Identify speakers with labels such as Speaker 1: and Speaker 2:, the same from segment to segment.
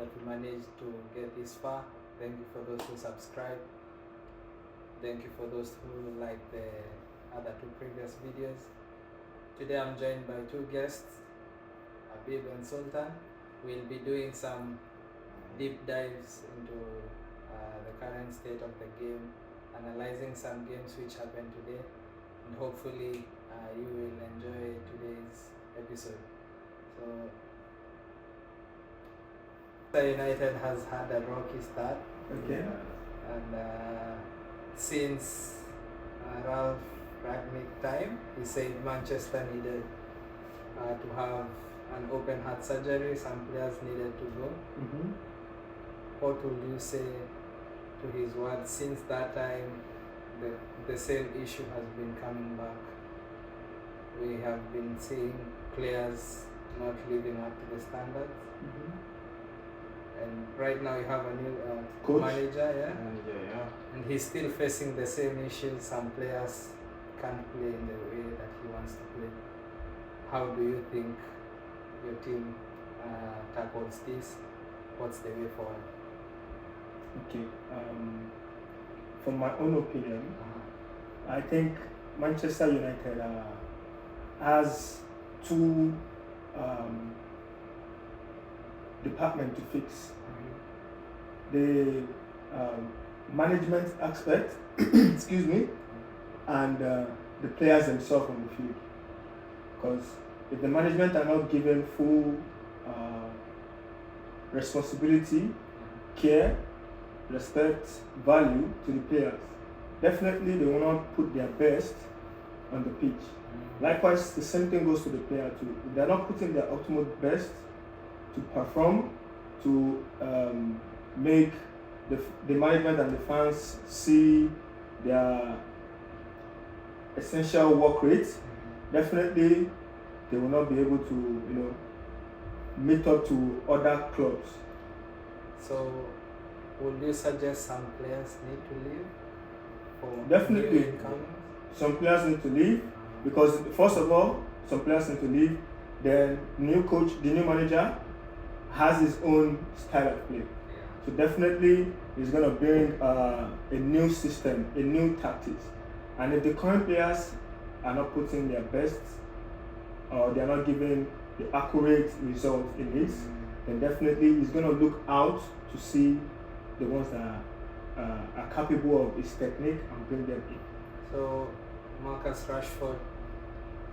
Speaker 1: that we managed to get this far. Thank you for those who subscribed. Thank you for those who liked the other 2 previous videos. Today I'm joined by 2 guests, Habib and Sultan. We'll be doing some deep dives into the current state of the game, analyzing some games which happened today, and hopefully you will enjoy today's episode. So, United has had a rocky start.
Speaker 2: Okay.
Speaker 1: And since Ralph Ragnick time, he said Manchester needed to have an open heart surgery. Some players needed to go.
Speaker 2: Mm-hmm.
Speaker 1: What will you say to his words? Since that time, the same issue has been coming back. We have been seeing players not living up to the standards.
Speaker 2: Mm-hmm.
Speaker 1: And right now you have a new
Speaker 2: Coach?
Speaker 1: manager,
Speaker 3: Manager, yeah.
Speaker 1: and he's still facing the same issues. Some players can't play in the way that he wants to play. How do you think your team tackles this? What's the way forward?
Speaker 2: Okay. From my own opinion, I think Manchester United has 2 departments to fix. The management aspect, excuse me, and the players themselves on the field. Because if the management are not given full responsibility, care, respect, value to the players, definitely they will not put their best on the pitch. Likewise, the same thing goes to the player too. If they are not putting their optimal best to perform, to make the management and the fans see their essential work rate, definitely they will not be able to, meet up to other clubs.
Speaker 1: So, would you suggest some players need to leave? For
Speaker 2: Definitely.
Speaker 1: new incomings?
Speaker 2: Some players need to leave because, first of all, some players need to leave. The new coach, the new manager, has his own style of play. So definitely, he's going to bring a new system, a new tactics. And if the current players are not putting their best, or they are not giving the accurate result in it, then definitely he's going to look out to see the ones that are capable of his technique and bring them in.
Speaker 1: So, Marcus Rashford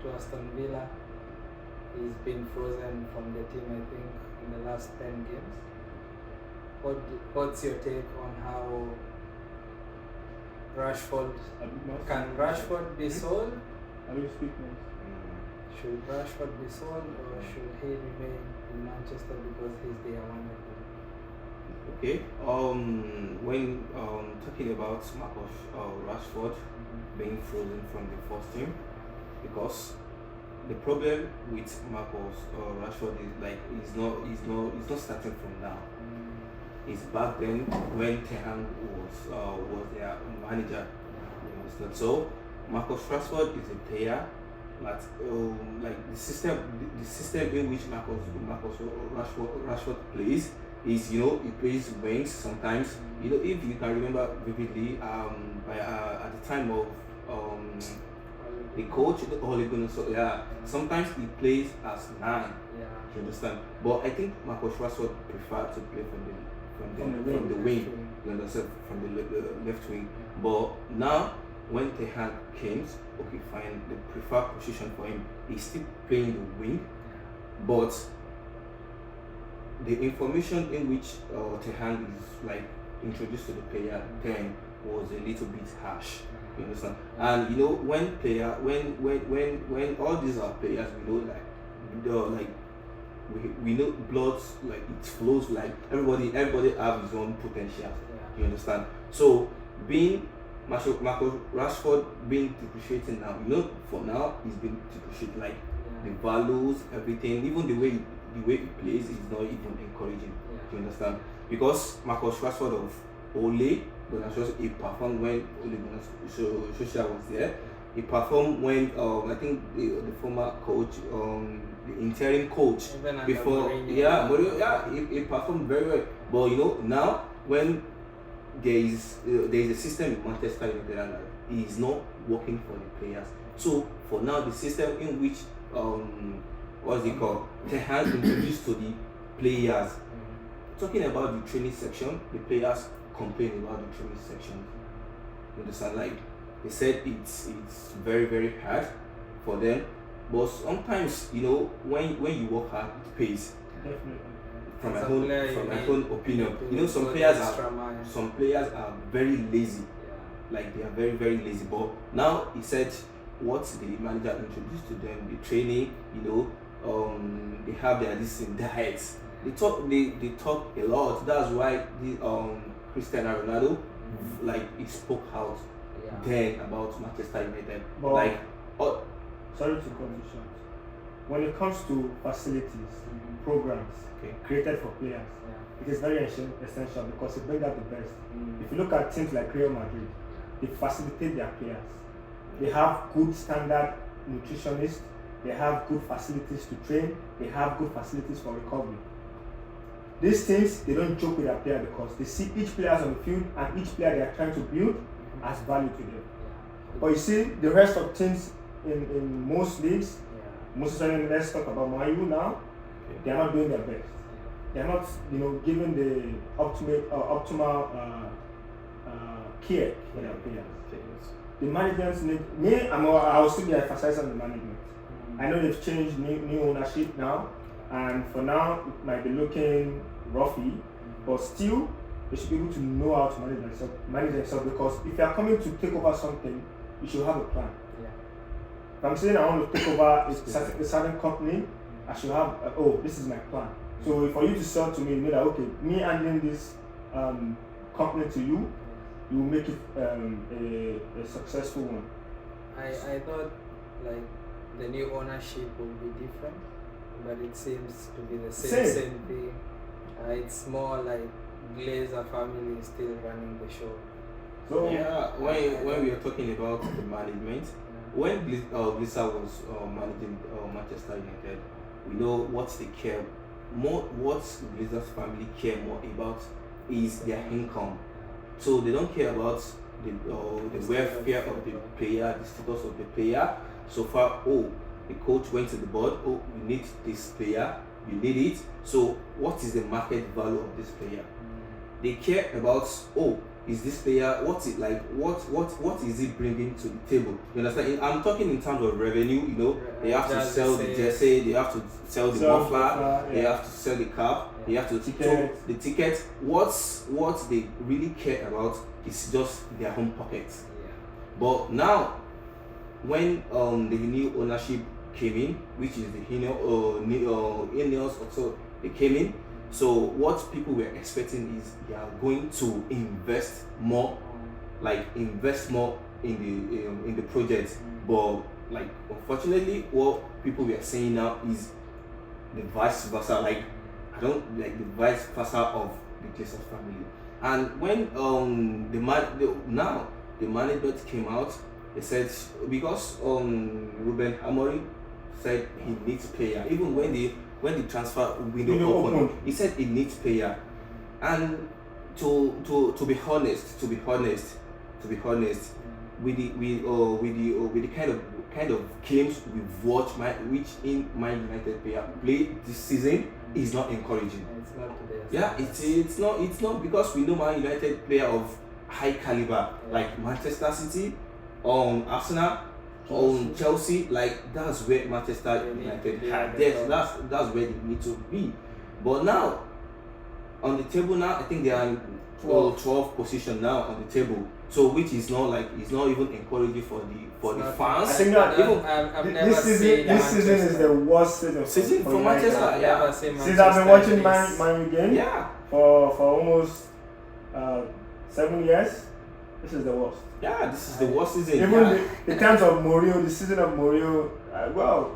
Speaker 1: to Aston Villa, he's been frozen from the team, I think, in the last 10 games. What's your take on how Rashford, can Rashford be sold?
Speaker 2: How do you speak now?
Speaker 1: Should Rashford be sold, or should he remain in Manchester because he's there one of them?
Speaker 3: Okay. When talking about Marcus Rashford being frozen from the first team, because the problem with Marcus Rashford is like he's not starting from now. It's back then when Ten Hag was their manager. You understand? So Marcus Rashford is a player that like the system in which Marcus Rashford plays is, he plays wings sometimes. If you can remember vividly, at the time of the coach, the Ole Gunnar, so yeah, sometimes he plays as 9. You understand? But I think Marcus Rashford prefer to play from the wing. You understand? From the left wing. But now when Ten Hag came, okay, fine, the preferred position for him is still playing the wing, but the information in which Ten Hag is like introduced to the player then was a little bit harsh. You understand? And when all these are players, we know blood, like it flows, like everybody have his own potential. You understand? So being Marcus Rashford being depreciated now, for now he's been depreciated, like the values, everything, even the way he plays is not even encouraging. You understand? Because Marcus Rashford of Ole Gunnar Solskjaer, he performed when Ole Gunnar Solskjaer was there. He performed when I think the former coach the interim coach
Speaker 1: Even under
Speaker 3: before.
Speaker 1: Mourinho.
Speaker 3: He performed very well. But you know, now when there is a system in Manchester United and he is not working for the players. So for now, the system in which what's it called, Ten Hag introduced to the players. Talking about the training section, the players complain about the training section. You understand? Like they said, it's very very hard for them. But sometimes, you know, when you work hard, it pays.
Speaker 2: Definitely.
Speaker 3: From my own opinion, you know, some players are very lazy. Like they are very very lazy. But now he said what the manager introduced to them, the training, you know, they have their diets. They talk a lot. That's why the Cristiano Ronaldo like he spoke out then about Manchester United.
Speaker 2: But
Speaker 3: like
Speaker 2: sorry to cut you short. When it comes to facilities, programs created for players, it is very essential because it brings out the best. If you look at teams like Real Madrid, they facilitate their players. They have good standard nutritionists, they have good facilities to train, they have good facilities for recovery. These teams, they don't joke with their player because they see each player on the field and each player they are trying to build as value to them. But you see, the rest of teams in most leagues, most especially let's talk about Man U now, they are not doing their best. They are not, you know, giving the optimal care for their players. The management need I will still be emphasizing on the management. I know they've changed new ownership now, and for now it might be looking roughy, but still they should be able to know how to manage themselves because if you are coming to take over something, you should have a plan. If I'm saying I want to take over a certain company, I should have this is my plan. So for you to sell to me, you know that okay, me handling this company to you, you will make it a successful one.
Speaker 1: I thought like the new ownership will be different, but it seems to be the same thing. It's more like Glazer family is still running the show.
Speaker 2: So
Speaker 3: when we are talking about the management, when Glazer was managing Manchester United, we know what they care more. What Glazer's family care more about is their income. So they don't care about the welfare of the player, the status of the player. So far, the coach went to the board. We need this player. You need it. So what is the market value of this player? They care about is this player, what's it like? What is it bringing to the table? You understand? I'm talking in terms of revenue. You know, they have to sell the jersey, they have to sell the muffler, they have to sell the cap, they have to the ticket. What they really care about is just their home pockets. But now, when the new ownership came in, which is the Ineos also, they came in. So what people were expecting is they are going to invest more in the project. But like unfortunately, what people were saying now is the vice versa. Like I don't like the vice versa of the Glazer family. And when the management came out, they said because Ruben Amorim said he needs player. Even when the transfer window opened, he said he needs player. And to be honest, with the kind of games we've watched, which in Man United player play this season is not encouraging.
Speaker 1: It's not today.
Speaker 3: It's not because we know Man United player of high caliber like Manchester City, Arsenal, Chelsea. Like that's where Manchester United that's where they need to be. But now on the table now, I think they are in 12th position now on the table. So which is not it's not even encouraging for the fans.
Speaker 2: I think that this season is the worst season
Speaker 3: for Manchester.
Speaker 2: Since I've been watching Man U game for almost 7 years, this is the worst.
Speaker 3: Yeah, this is the worst season.
Speaker 2: Even in terms of Mourinho, the season of Mourinho,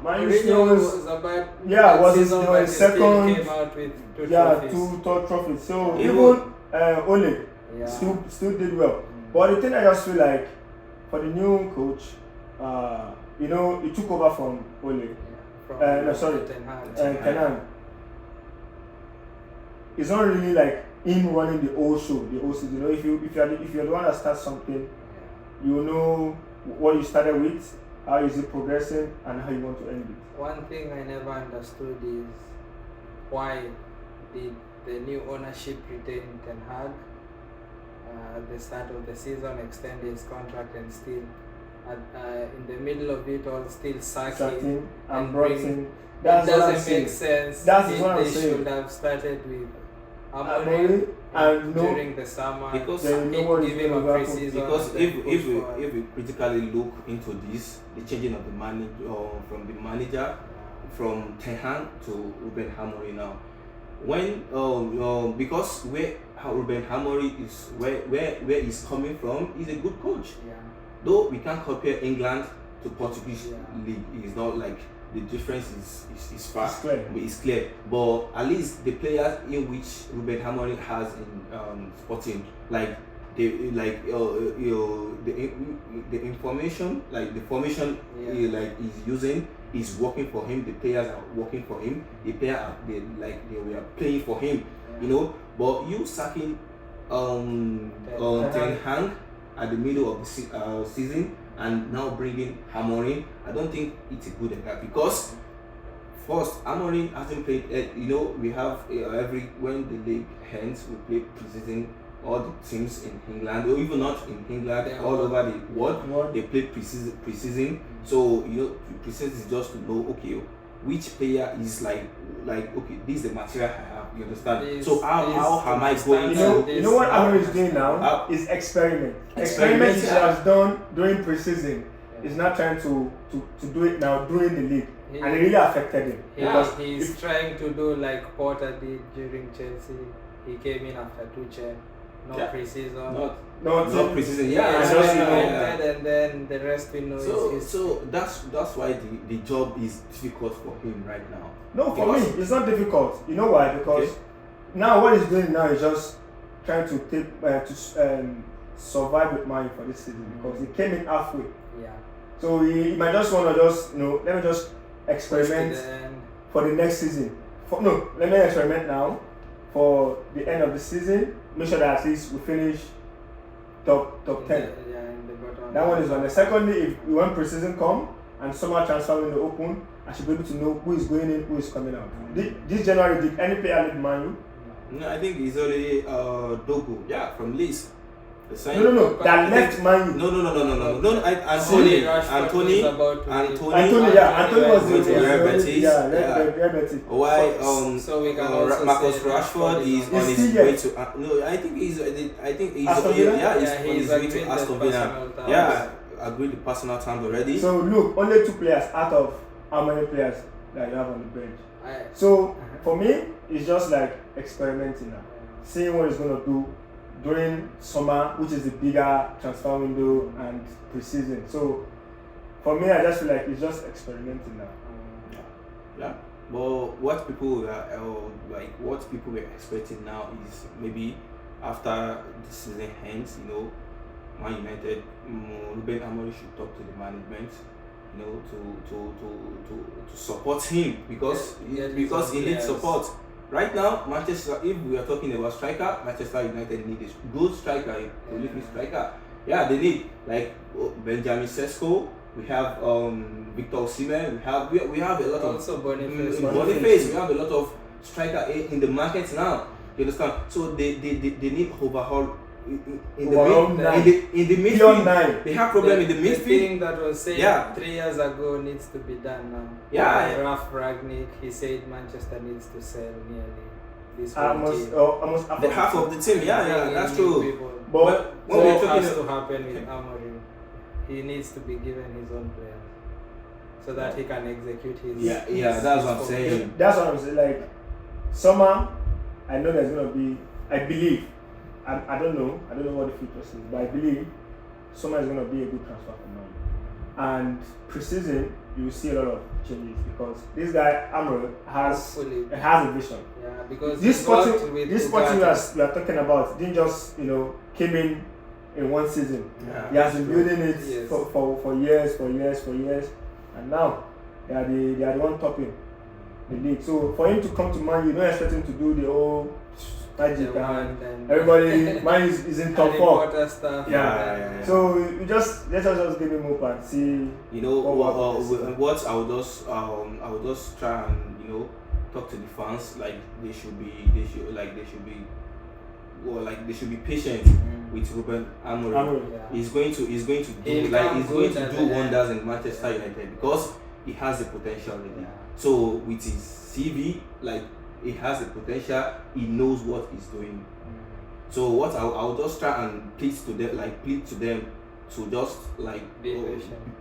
Speaker 2: Man U still
Speaker 1: was a bad
Speaker 2: was his
Speaker 1: second. Came out with
Speaker 2: two trophies. So even Ole still did well. But the thing I just feel like for the new coach, he took over from Ole
Speaker 1: from
Speaker 2: no, sorry,
Speaker 1: Ten Hag.
Speaker 2: Ten Hag. It's not really like him running the whole show, the whole season. You know, if you're the one that starts something, you know what you started with, how is it progressing, and how you want to end it.
Speaker 1: One thing I never understood is why did the new ownership retain Ten Hag at the start of the season, extend his contract, and still in the middle of it all still sacking
Speaker 2: and brought in.
Speaker 1: It doesn't make sense.
Speaker 2: That's what I'm
Speaker 1: they
Speaker 2: saying.
Speaker 1: should have started with
Speaker 2: Amorim and
Speaker 1: during the summer,
Speaker 3: because
Speaker 1: give him a pre-season.
Speaker 3: Because if we critically look into this, the changing of the from the manager from Ten Hag to Ruben Amorim now, when because how Ruben Amorim is where he's coming from, he's a good coach.
Speaker 1: Yeah.
Speaker 3: Though we can't compare England to Portuguese
Speaker 1: Yeah.
Speaker 3: league, it's not like the difference is far.
Speaker 2: It's clear.
Speaker 3: It's clear, but at least the players in which Ruben Amorim has in Sporting, like the information, like the formation, like he's using is working for him. The players are working for him. The players they were playing for him, you know. But you sacking Ten Hag at the middle of the season and now bringing Amorim, I don't think it's a good idea, because first Amorim hasn't played. You know, we have when the league ends, we play preseason. All the teams in England, or even not in England, all over the world, they play preseason. So you know, preseason is just to know, okay, which player is like okay, this is the material I have. You understand? So how am I going to?
Speaker 2: You know what Arne is doing now is experiment. Experiment he has done during preseason. He's not trying to do it now during the league, and it really affected him.
Speaker 1: Because he's trying to do like Potter did during Chelsea. He came in after Tuchel. No preseason.
Speaker 2: No
Speaker 3: preseason.
Speaker 1: And then the rest we know is
Speaker 3: so that's why the job is difficult for him right now.
Speaker 2: No, for me it's not difficult. You know why? Because now what he's doing now is just trying to survive with money for this season, because he came in halfway.
Speaker 1: Yeah.
Speaker 2: So he might just want to let me just experiment for the next season. Let me experiment now for the end of the season. Make sure that at least we finish top 10.
Speaker 1: In the bottom.
Speaker 2: That one is one. The secondly, if we want preseason come and summer transfer window open, I should be able to know who is going in, who is coming out. This January, did any player leave Man U?
Speaker 3: No, I think he's already Dogu. Yeah, from Leeds.
Speaker 2: No. That left Man U.
Speaker 3: No. Anthony
Speaker 2: was
Speaker 3: the Real
Speaker 2: Betis.
Speaker 3: Why?
Speaker 1: So we can also
Speaker 3: Marcus
Speaker 1: say
Speaker 3: Rashford is on his way to. No, I think he's on his way to Aston Villa. Yeah, agreed the personal terms already.
Speaker 2: So look, only 2 players out of how many players that you have on the bench. So for me, it's just like experimenting now, seeing what he's gonna do during summer, which is the bigger transfer window, and preseason. So for me, I just feel like it's just experimenting now.
Speaker 3: Yeah. But what people were expecting now is maybe after the season ends, you know, Man United, Ruben Amorim should talk to the management, you know, to support him, because he needs support. Right now, Manchester, if we are talking about striker, Manchester United need a good striker, a prolific striker. Yeah, they need like Benjamin Sesko. We have Victor Osimhen. We have a lot
Speaker 1: also
Speaker 3: of
Speaker 2: Boniface.
Speaker 3: We have a lot of striker in the market now. You understand? So they need overhaul in the midfield. They have problem in the midfield.
Speaker 1: The thing that was said 3 years ago needs to be done now.
Speaker 3: Yeah.
Speaker 1: Ralph Ragnick, he said Manchester needs to sell nearly this
Speaker 2: almost
Speaker 3: half of the team. Yeah, that's true.
Speaker 1: But what has to happen with Amorim? He needs to be given his own players so that he can execute his.
Speaker 3: That's what I'm saying.
Speaker 2: That's what I'm saying. Like summer, I know there's gonna be. I believe. I don't know what the future says, but I believe summer is going to be a good transfer for Man. And preseason, you will see a lot of changes, because this guy Arne has a vision.
Speaker 1: Yeah, because
Speaker 2: this sporting we are talking about didn't just came in one season.
Speaker 3: Yeah,
Speaker 2: he has been building it for years, and now They are the one topping the league. So for him to come to Man, you don't expect him to do the whole magic and everybody. Man is in top 4.
Speaker 1: Stuff.
Speaker 2: Yeah. So you just let us just give him hope and see.
Speaker 3: You know what I would just try and talk to the fans, like they should be patient with Ruben Amorim.
Speaker 1: Yeah.
Speaker 3: He's going to do wonders in Manchester United because he has the potential already.
Speaker 1: Yeah.
Speaker 3: So with his CV, like he has the potential, he knows what he's doing. So what I'll just try and plead to them to just
Speaker 1: be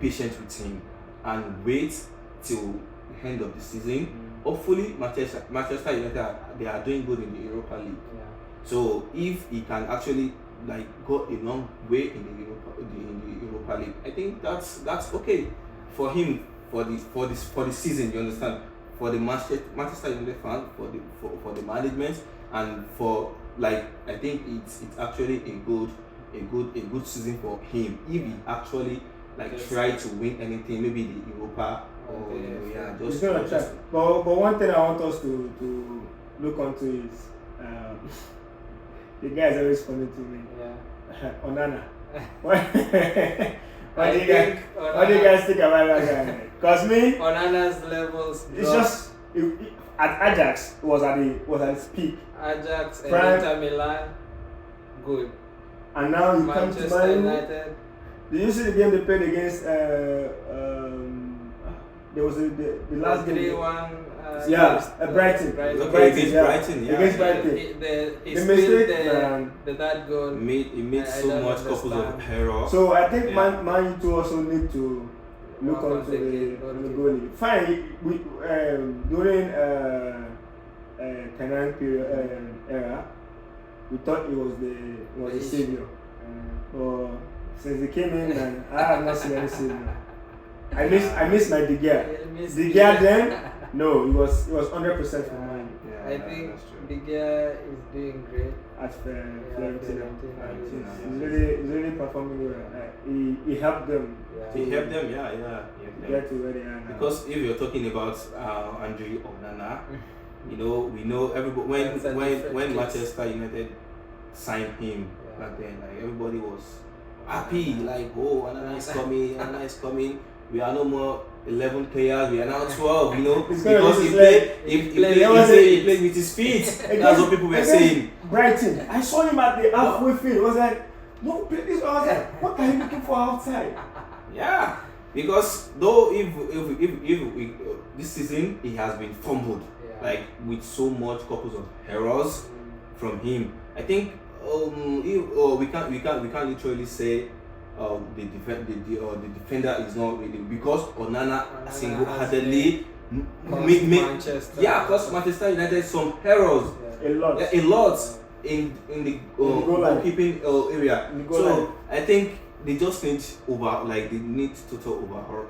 Speaker 3: patient with him and wait till the end of the season. Hopefully Manchester United, they are doing good in the Europa League.
Speaker 1: Yeah.
Speaker 3: So if he can actually go a long way in the Europa League, I think that's okay for him for the season. You understand? For the Manchester United fan, for the management, and for I think it's actually a good season for him if he actually try to win anything, maybe the Europa or
Speaker 2: he's gonna try. But one thing I want us to look onto is the guy is always funny to me.
Speaker 1: Yeah.
Speaker 2: Onana. What do you guys think about that guy? Because me,
Speaker 1: Onana's levels.
Speaker 2: It's just at Ajax was at his peak.
Speaker 1: Ajax and
Speaker 2: Prime.
Speaker 1: Inter Milan, good.
Speaker 2: And now you come to
Speaker 1: Manchester
Speaker 2: Man.
Speaker 1: United.
Speaker 2: Did you see the game they played against? There was the last game.
Speaker 1: 3-1.
Speaker 2: Brighton.
Speaker 3: Brighton, yeah.
Speaker 2: Against Brighton.
Speaker 1: He
Speaker 2: The
Speaker 1: spilled
Speaker 2: mistake,
Speaker 1: the third goal.
Speaker 3: He made so
Speaker 1: don't
Speaker 3: much couples of
Speaker 1: understand.
Speaker 3: errors.
Speaker 2: So I think
Speaker 3: Yeah.
Speaker 2: Man U also need to look
Speaker 1: Work on
Speaker 2: onto
Speaker 1: the
Speaker 2: the
Speaker 1: goalkeeper.
Speaker 2: goalie. Fine, we during Ten Hag period era, we thought he was the savior. But since he came in, and I have not seen any savior. I miss my De Gea. De Gea then, no, it was 100% for mine.
Speaker 1: I think De Gea is doing great
Speaker 2: At Fiorentina.
Speaker 1: Fiorentina.
Speaker 2: He's really performing well. He helped them.
Speaker 3: He helped them, yeah.
Speaker 2: To get to where they are now.
Speaker 3: Because if you're talking about Andre Onana, we know everybody when Manchester United signed him back then, everybody was happy, Onana is coming. We are no more 11 players, we are now 12, because he played with his feet. That's what people were saying.
Speaker 2: Brighton, I saw him at the halfway field. I was like, no, play this. I was like, what are you looking for outside?
Speaker 3: Yeah, because though if this season he has been fumbled, with so much couples of errors from him. I think we can't literally say the defender is not really, because Onana single-handedly cost Manchester United some errors, a lot in the goalkeeping area. So I think they just need total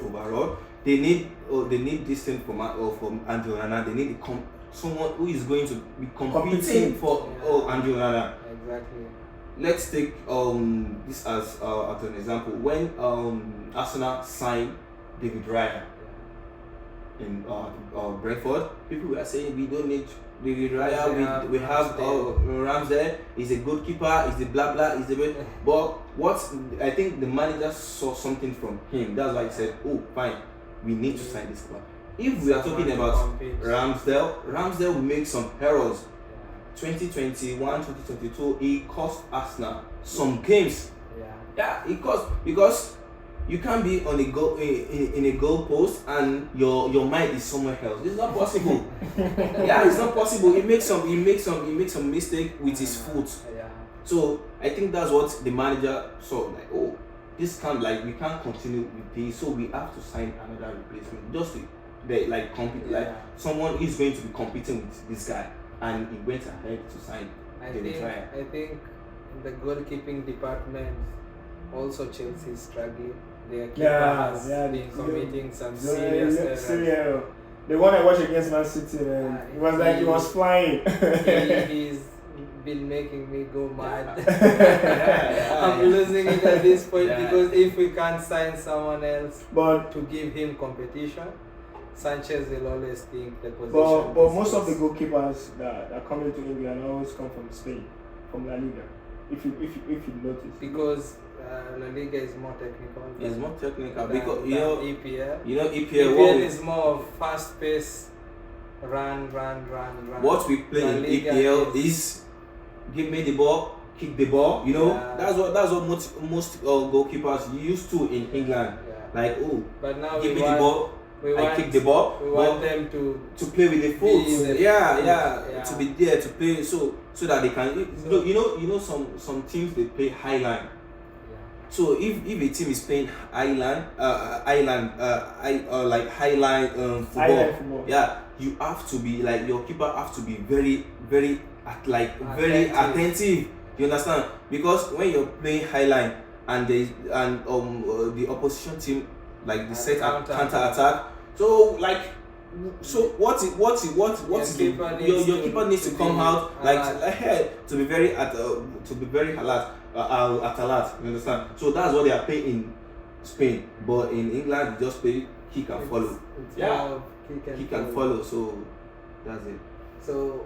Speaker 3: overall. They need this thing from Andre Onana. They need someone who is going to be competing for Andre Onana.
Speaker 1: Exactly.
Speaker 3: Let's take this as an example. When Arsenal signed David Raya in Brentford, people were saying we don't need David Raya. We have Ramsdale. He's a good keeper. He's a blah blah. But what I think the manager saw something from him. That's why he said, "Oh, fine, we need to sign this player." If we are talking about Ramsdale will make some errors. 2021, 2022, he cost Arsenal some games. Yeah, it cost, because you can't be on a goal in a goal post and your mind is somewhere else. It's not possible. It's not possible. He makes some mistake with his foot. So I think that's what the manager saw. We can't continue with this. So we have to sign another replacement. Just to compete, someone is going to be competing with this guy. And he went ahead to sign David Raya.
Speaker 1: I think in the goalkeeping department, also Chelsea is struggling. Their keeper has been committing some serious errors.
Speaker 2: The one I watched against Man City, it was like he was flying.
Speaker 1: He's been making me go mad. I'm losing it at this point because if we can't sign someone else to give him competition, Sanchez will always think the position.
Speaker 2: But most of the goalkeepers that come into England always come from Spain, from La Liga. If you notice.
Speaker 1: Because La Liga is more technical.
Speaker 3: It's more technical
Speaker 1: than,
Speaker 3: because
Speaker 1: than EPL.
Speaker 3: EPL
Speaker 1: is more of fast pace, run.
Speaker 3: What we play in EPL is give me the ball, kick the ball. That's what most goalkeepers used to in England.
Speaker 1: Yeah.
Speaker 3: Like, oh,
Speaker 1: but now
Speaker 3: give me the ball, I kick the ball.
Speaker 1: We want them to
Speaker 3: play with the foot. Yeah, to be there to play so that they can. Some teams they play high line. So if a team is playing high line football, yeah, you have to be like your keeper have to be very very attentive. You understand? Because when you're playing high line and the opposition team like the set counter attack, so what is your keeper needs to come out like ahead to be very alert. You understand? So that's what they are playing in Spain, but in England you just play kick and follow. Kick and follow. So that's it.
Speaker 1: So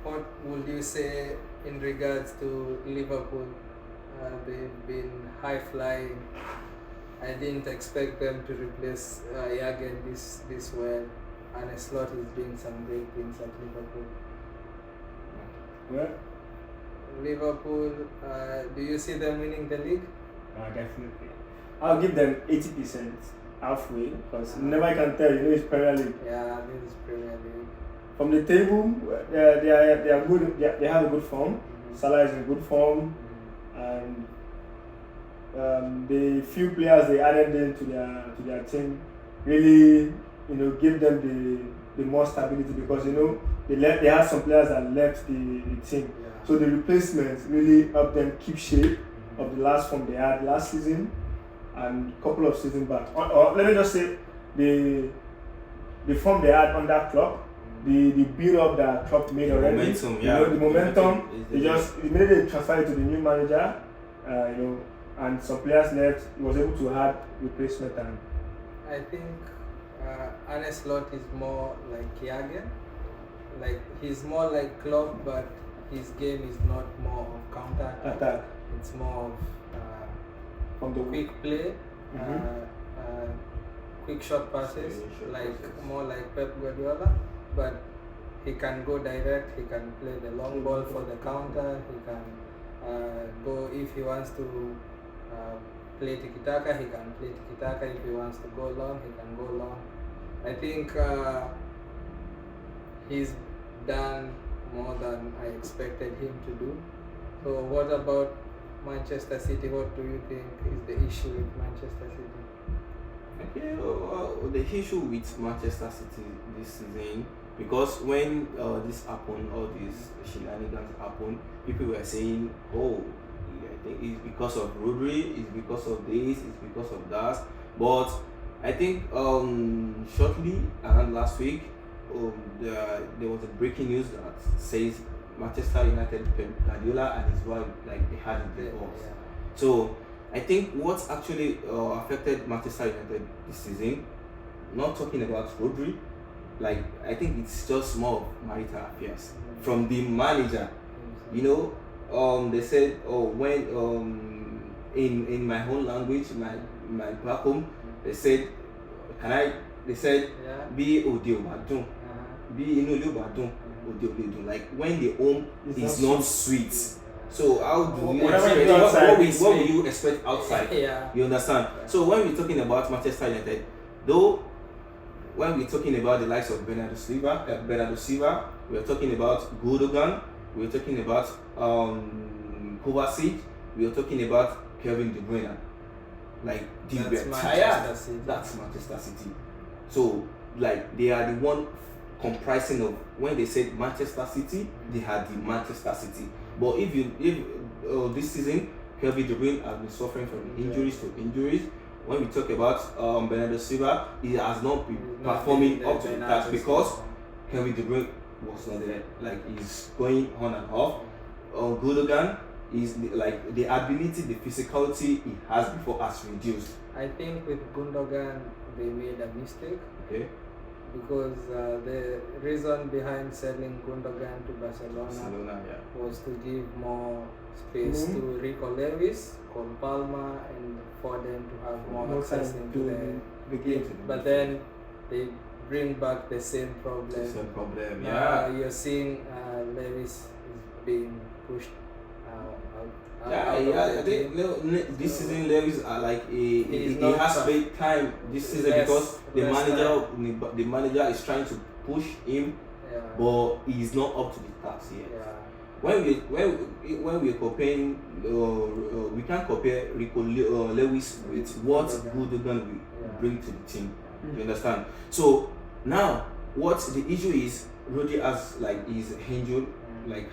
Speaker 1: what would you say in regards to Liverpool? They've been high flying. I didn't expect them to replace Jurgen this well. Arne is doing some great things at Liverpool.
Speaker 2: Well,
Speaker 1: Liverpool, do you see them winning the league?
Speaker 2: Definitely. I'll give them 80% halfway because never can tell. It's Premier League.
Speaker 1: Yeah, this is Premier League.
Speaker 2: From the table, they are good. They have a good form.
Speaker 1: Mm-hmm.
Speaker 2: Salah is in good form, and the few players they added into their team really give them the more stability because they had some players that left the team.
Speaker 1: Yeah.
Speaker 2: So the replacements really helped them keep shape of the last form they had last season and a couple of seasons back. Or let me just say the form they had under Klopp, the build up that Klopp made already.
Speaker 3: Momentum,
Speaker 2: the momentum. Immediately transferred to the new manager. And some players left. He was able to add replacement time.
Speaker 1: I think Arne is more like Jurgen. Like he's more like Klopp, but his game is not more of counter attack. It's more of quick play, quick shot passes, more like Pep Guardiola. But he can go direct. He can play the long ball for the counter. He can go if he wants to. Play tiki-taka, he can play tiki-taka. If he wants to go long, he can go long. I think he's done more than I expected him to do. So what about Manchester City? What do you think is the issue with Manchester City?
Speaker 3: Okay, the issue with Manchester City this season, because when this happened, all these shenanigans happened, people were saying, oh, I think it's because of Rodri, it's because of this, it's because of that. But I think shortly around last week, there was a breaking news that says Manchester United, Pep Guardiola and his wife, they had a divorce.
Speaker 1: Yeah.
Speaker 3: So I think what actually affected Manchester United this season, not talking about Rodri, I think it's just more of marital affairs from the manager. They said, when in my home language, my back home, they said, be Odio be Badun, like when the home is not sweet. So how do you expect, what will you expect outside?
Speaker 1: Yeah.
Speaker 3: You understand? Yeah. So when we're talking about Manchester United, though, when we're talking about the likes of Bernardo Silva, we're talking about Gundogan, we're talking about Kovacic, we're talking about Kevin De Bruyne. That's Manchester City. So they are the one comprising of, when they said Manchester City, they had the Manchester City. But if this season Kevin De Bruyne has been suffering from injuries to injuries, when we talk about Bernardo Silva, he has not been performing up to the task because Kevin De Bruyne was not there. He's going on and off. Gundogan is the ability, the physicality he has before has reduced.
Speaker 1: I think with Gundogan they made a mistake.
Speaker 3: Okay.
Speaker 1: because the reason behind selling Gundogan to Barcelona was to give more space to Rico Lewis, Cole Palmer, and for them to have more access into the game. But then they bring back the same problem. You're seeing Lewis is being pushed
Speaker 3: I think this season Lewis are like he has played time this season because the manager is trying to push him, but he's not up to the task yet. When we're comparing, we can't compare Rico Lewis with what Gundogan will bring to the team. You understand? So now, what the issue is, Rodri has is injured,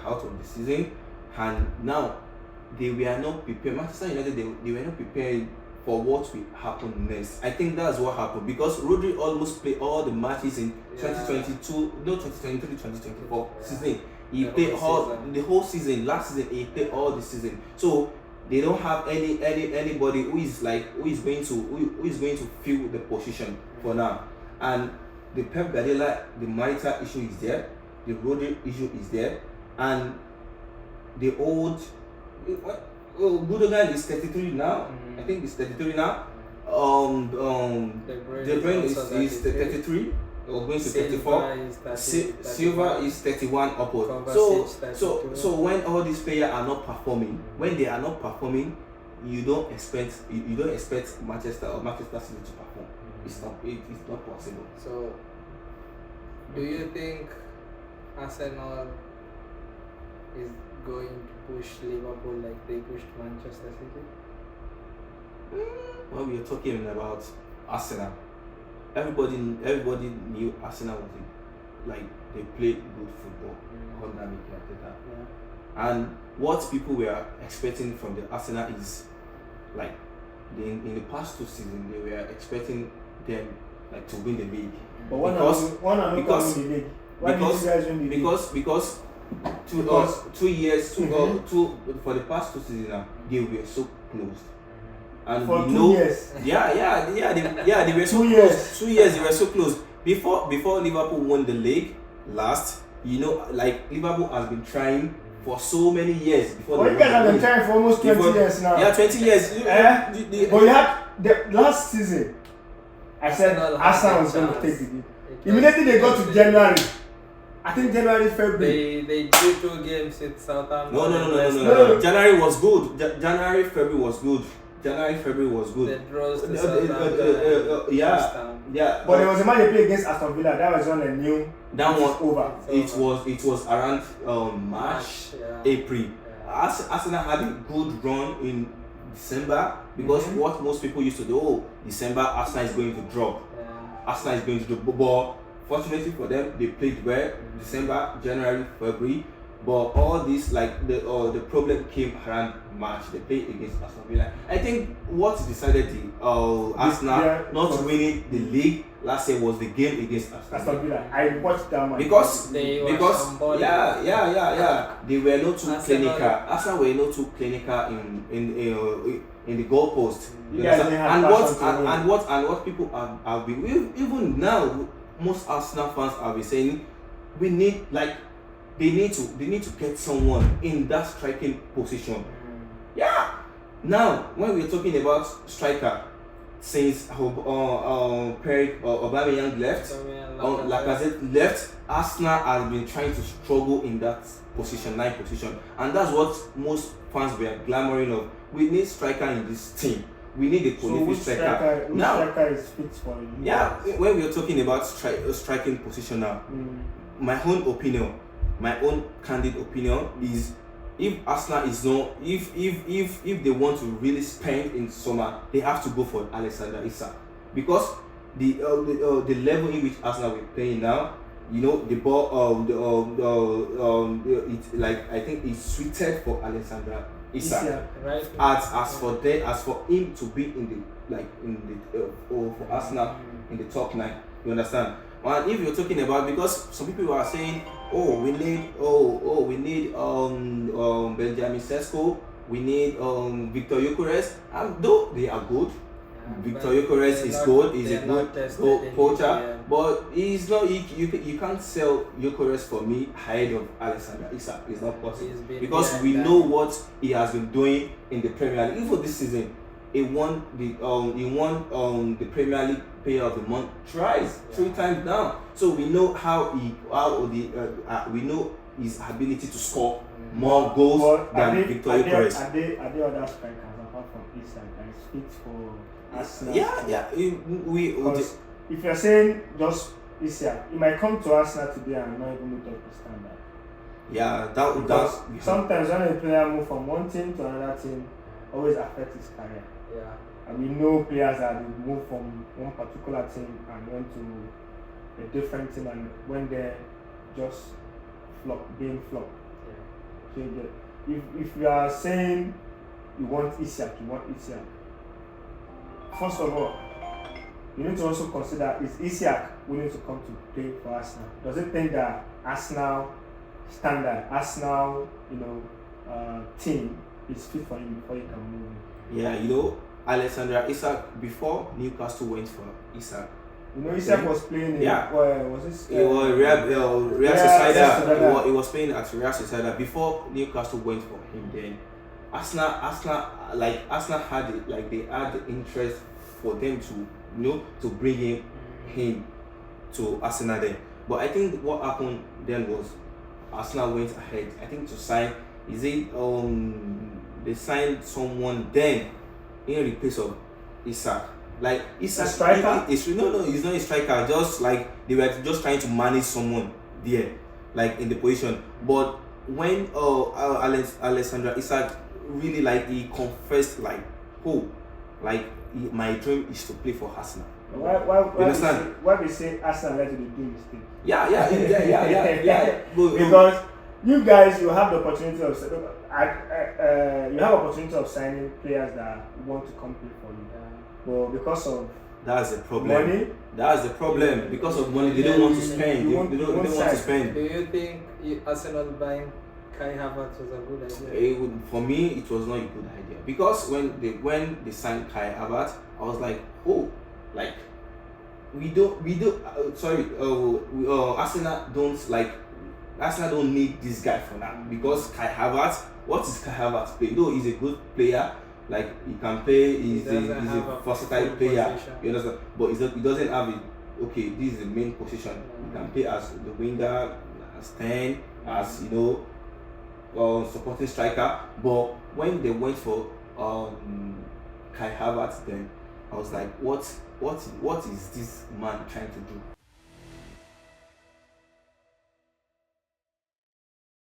Speaker 3: out of the season, and now they were not prepared. Manchester United they were not prepared for what will happen next. I think that's what happened because Rodri almost played all the matches in 2024 season. He played the whole season. Last season he played all the season. So they don't have anybody who is going to fill the position for now. And the Pep Guardiola, the marital issue is there, the Rodri issue is there, and the old Gundogan is 33 now. I think he's 33 now. De Bruyne is 33. Or going to 34. Silva is 31 upward. So when all these players are not performing, you don't expect Manchester City to perform. It's not possible.
Speaker 1: So do you think Arsenal is going to push Liverpool like they pushed Manchester City?
Speaker 3: Well, we are talking about Arsenal. Everybody knew Arsenal was they played good football under Mikel Arteta. And what people were expecting from the Arsenal is in the past 2 seasons they were expecting them to win the league.
Speaker 2: But why not win the league? Why did you guys win the league?
Speaker 3: Because 2 years for the past 2 seasons now they were so close. And
Speaker 2: for
Speaker 3: we
Speaker 2: 2
Speaker 3: know,
Speaker 2: years.
Speaker 3: They were so
Speaker 2: 2
Speaker 3: close.
Speaker 2: years.
Speaker 3: 2 years they were so close. Before Liverpool won the league last, Liverpool has been trying for so many years.
Speaker 2: You guys have been trying for almost 20 years now.
Speaker 3: Yeah, 20 years.
Speaker 2: But you had the last season. I said Arsenal was going to take the league. Immediately they got to January. I think January, February.
Speaker 1: They drew 2 games with Southampton.
Speaker 3: No. January was good. January, February was good.
Speaker 1: The draws to Southampton.
Speaker 2: But there was a match they played against Aston Villa. That was when they knew
Speaker 3: that was
Speaker 1: over.
Speaker 3: It was around March, April. Arsenal had a good run in December because what most people used to do, December Arsenal is going to drop. But fortunately for them, they played well. December, January, February. But all this, the problem came around March. They played against Aston Villa. I think what decided the Arsenal not winning the league last year was the game against
Speaker 2: Aston Villa. I watched that match
Speaker 3: because they were not too clinical. Arsenal were not too clinical in the goalpost. And what people have been even now, most Arsenal fans have been saying we need they need to get someone in that striking position. Now, when we're talking about striker, since Pierre Aubameyang left, Lacazette left, Arsenal has been trying to struggle in that position, 9 position, and that's what most fans were clamoring of. We need striker in this team. We need a prolific striker.
Speaker 2: Striker is fit for you?
Speaker 3: When we're talking about striking position now, my own candid opinion is if Arsenal is not, if they want to really spend in summer, they have to go for Alexander Isak because the level in which Arsenal will playing now, the ball I think it's suited for Alexander Isak.
Speaker 1: Right.
Speaker 3: As for him to be in the for Arsenal in the top 9, you understand? And if you're talking about, because some people are saying, we need Benjamin Sesko, we need Victor Gyökeres, and though they are good, Victor Gyökeres is good. He's a good goal poacher, but he's not. You can't sell Gyökeres for me ahead of Alexander Isak. It's not possible because we know what he has been doing in the Premier League. Even this season, he won the Premier League Player of the Month three times now. So we know we know his ability to score more goals than Victor Gyökeres.
Speaker 2: Are there other strikers apart from Isak that is fit for Arsenal?
Speaker 3: Because
Speaker 2: if you're saying just Isak, he might come to Arsenal today and not even meet up the standard.
Speaker 3: Yeah,
Speaker 2: sometimes when a player moves from one team to another team, always affects his career.
Speaker 1: Yeah.
Speaker 2: And we know players that moved from one particular team and went to a different team, and when they're just being flopped. Yeah. So if you are saying you want Isak, first of all, you need to also consider, is Isak willing to come to play for Arsenal? Does it think that Arsenal standard, Arsenal, team is fit for him before he can move in?
Speaker 3: Yeah, Alexander Isak, before Newcastle went for Isak.
Speaker 2: Isak was playing in
Speaker 3: Real Sociedad. He was playing at Real Sociedad before Newcastle went for him. Then Arsenal had they had the interest for them to bring him to Arsenal then. But I think what happened then was Arsenal went ahead. I think to sign they signed someone then in replace of Isak. Like Isak,
Speaker 2: a striker?
Speaker 3: He's not a striker. Just like they were just trying to manage someone there, like in the position. But when Alexander Isak really he confessed my dream is to play for Arsenal.
Speaker 2: Why we say Arsenal like to do mistake?
Speaker 3: Yeah.
Speaker 2: Because you guys, you have the opportunity of signing players that want to come play for you. But because of
Speaker 3: that's the problem.
Speaker 2: Money.
Speaker 3: That's the problem. Because of money, they don't want to spend. They don't want to spend.
Speaker 1: Do you think Arsenal buying Kai Havertz was a good idea?
Speaker 3: For me, it was not a good idea because when they signed Kai Havertz, I was like, Arsenal don't need this guy for now because Kai Havertz. What is Kai Havertz play? Though he's a good player, he can play. He's a versatile player. You understand? But he doesn't have it. Okay, this is the main position. He can play as the winger, as 10, as supporting striker. But when they went for Kai Havertz, then I was like, what is this man trying to do?